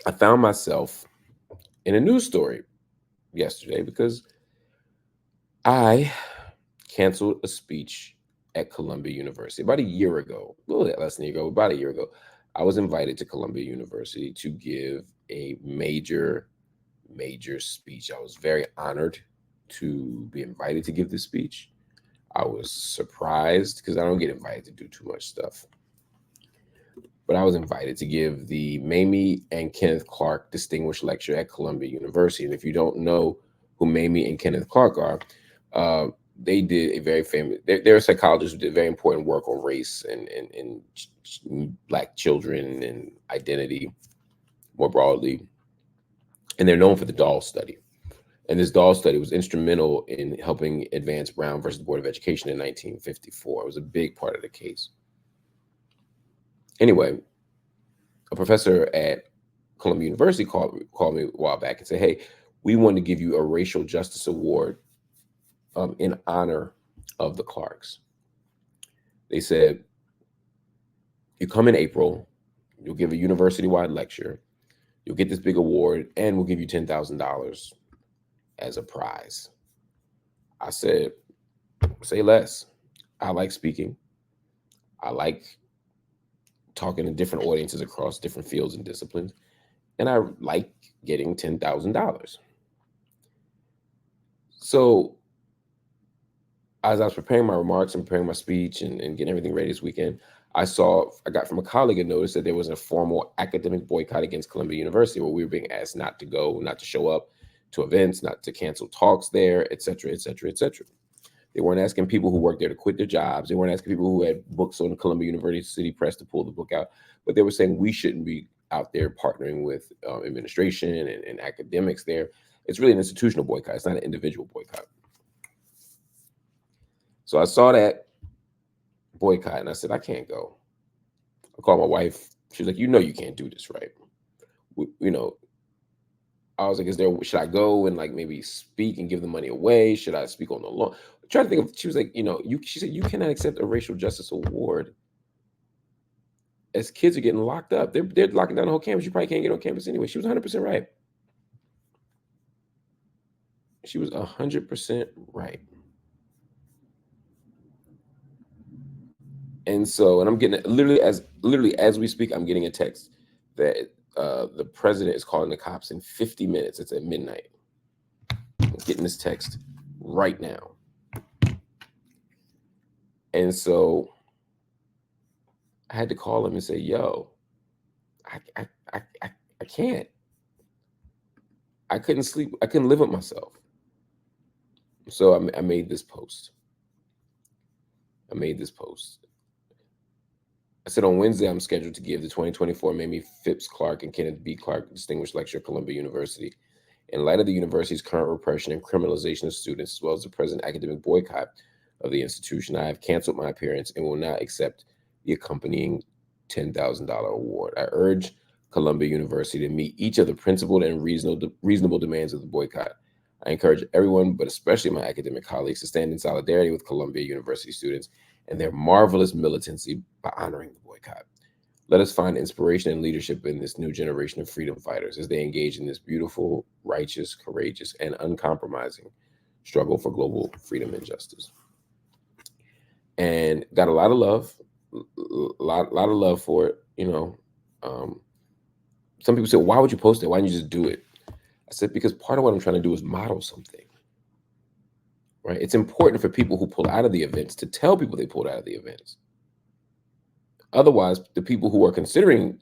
I found myself in a news story yesterday because I canceled a speech at Columbia University about a year ago, a little bit less than a year ago, about a year ago. I was invited to Columbia University to give a major speech. I was very honored to be invited to give this speech. I was surprised because I don't get invited to do too much stuff. But I was invited to give the Mamie and Kenneth Clark Distinguished Lecture at Columbia University. And if you don't know who Mamie and Kenneth Clark are, they did a very famous, they're psychologists who did very important work on race and Black children and identity more broadly. And they're known for the doll study. And this doll study was instrumental in helping advance Brown versus the Board of Education in 1954. It was a big part of the case. Anyway, a professor at Columbia University called me a while back and said, "Hey, we want to give you a racial justice award in honor of the Clarks." They said, "You come in April, you'll give a university-wide lecture, you'll get this big award, and we'll give you $10,000 as a prize." I said, "Say less. I like speaking. I like talking to different audiences across different fields and disciplines. And I like getting $10,000. So as I was preparing my remarks and preparing my speech and getting everything ready this weekend, I got from a colleague a notice that there was a formal academic boycott against Columbia University where we were being asked not to go, not to show up to events, not to cancel talks there, et cetera, et cetera, et cetera. They weren't asking people who worked there to quit their jobs. They weren't asking people who had books on Columbia University Press to pull the book out. But they were saying we shouldn't be out there partnering with administration and academics there. It's really an institutional boycott. It's not an individual boycott. So I saw that boycott and I said, I can't go. I called my wife. She was like, you can't do this, right? I was like, should I go and like maybe speak and give the money away? Should I speak on the law? I'm trying to think of, she was like, she said, you cannot accept a racial justice award as kids are getting locked up. They're locking down the whole campus. You probably can't get on campus anyway. She was 100% right. She was 100% right. And so, and I'm getting literally as we speak, I'm getting a text that the president is calling the cops in 50 minutes. It's at midnight. I'm getting this text right now. And so I had to call him and say, yo, I can't. I couldn't sleep. I couldn't live with myself. So I made this post. I said on Wednesday, I'm scheduled to give the 2024 Mamie Phipps Clark and Kenneth B. Clark Distinguished Lecture at Columbia University. In light of the university's current repression and criminalization of students, as well as the present academic boycott of the institution, I have canceled my appearance and will not accept the accompanying $10,000 award. I urge Columbia University to meet each of the principled and reasonable demands of the boycott. I encourage everyone, but especially my academic colleagues, to stand in solidarity with Columbia University students and their marvelous militancy by honoring the boycott. Let us find inspiration and leadership in this new generation of freedom fighters as they engage in this beautiful, righteous, courageous, and uncompromising struggle for global freedom and justice. And got a lot of love, lot of love for it. Some people say, why would you post it? Why don't you just do it? I said, because part of what I'm trying to do is model something, right? It's important for people who pull out of the events to tell people they pulled out of the events. Otherwise, the people who are considering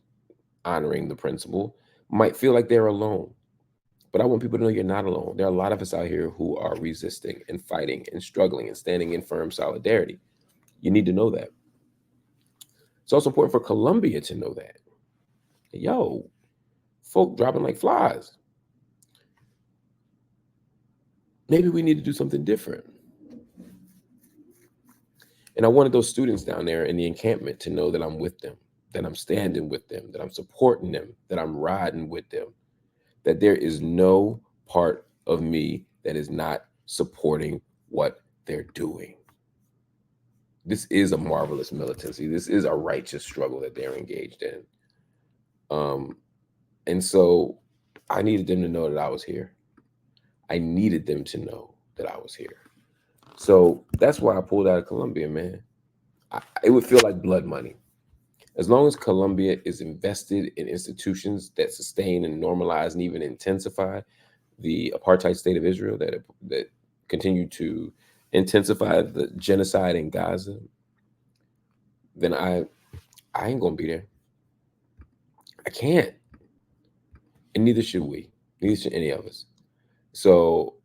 honoring the principle might feel like they're alone. But I want people to know you're not alone. There are a lot of us out here who are resisting and fighting and struggling and standing in firm solidarity. You need to know that. It's also important for Columbia to know that. Yo, folk dropping like flies. Maybe we need to do something different. And I wanted those students down there in the encampment to know that I'm with them, that I'm standing with them, that I'm supporting them, that I'm riding with them, that there is no part of me that is not supporting what they're doing. This is a marvelous militancy. This is a righteous struggle that they're engaged in. And so I needed them to know that I was here. I needed them to know that I was here. So that's why I pulled out of Colombia, man. It would feel like blood money. As long as Colombia is invested in institutions that sustain and normalize and even intensify the apartheid state of Israel, that continue to intensify the genocide in Gaza, then I ain't gonna be there. I can't, and neither should we. Neither should any of us. So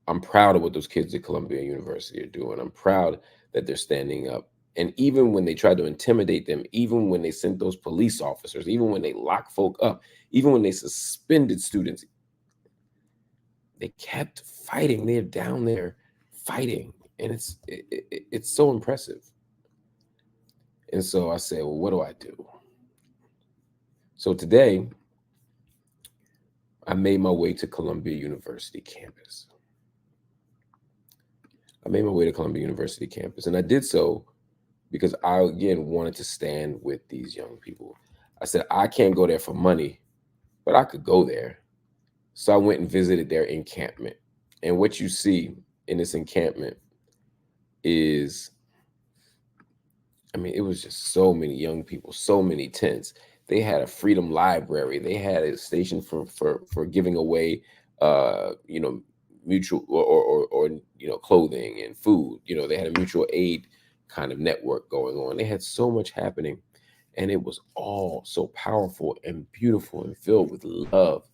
I'm proud of what those kids at Columbia University are doing. I'm proud that they're standing up. And even when they tried to intimidate them, even when they sent those police officers, even when they locked folk up, even when they suspended students, they kept fighting. They're down there fighting, and it's so impressive. And so I said, well, what do I do? So today, I made my way to Columbia University campus. And I did so because I, again, wanted to stand with these young people. I said, I can't go there for money, but I could go there. So I went and visited their encampment. And what you see in this encampment is, I mean, it was just so many young people, so many tents. They had a freedom library. They had a station for giving away, you know, mutual or you know, clothing and food. You know, they had a mutual aid kind of network going on. They had so much happening, and it was all so powerful and beautiful and filled with love.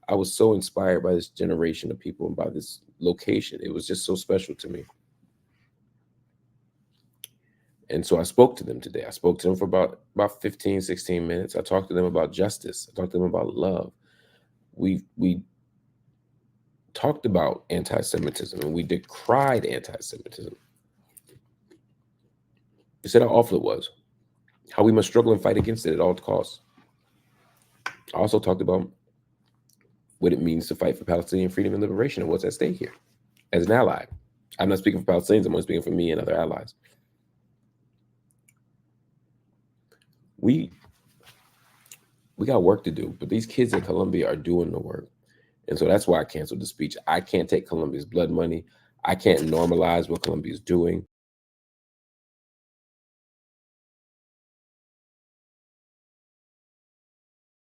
I was so inspired by this generation of people and by this location. It was just so special to me. And so I spoke to them today. I spoke to them for about 15, 16 minutes. I talked to them about justice. I talked to them about love. We talked about anti-Semitism, and we decried anti-Semitism. We said how awful it was, how we must struggle and fight against it at all costs. I also talked about what it means to fight for Palestinian freedom and liberation and what's at stake here as an ally. I'm not speaking for Palestinians. I'm only speaking for me and other allies. We got work to do, but these kids at Columbia are doing the work. And so that's why I canceled the speech. I can't take Columbia's blood money. I can't normalize what Columbia is doing.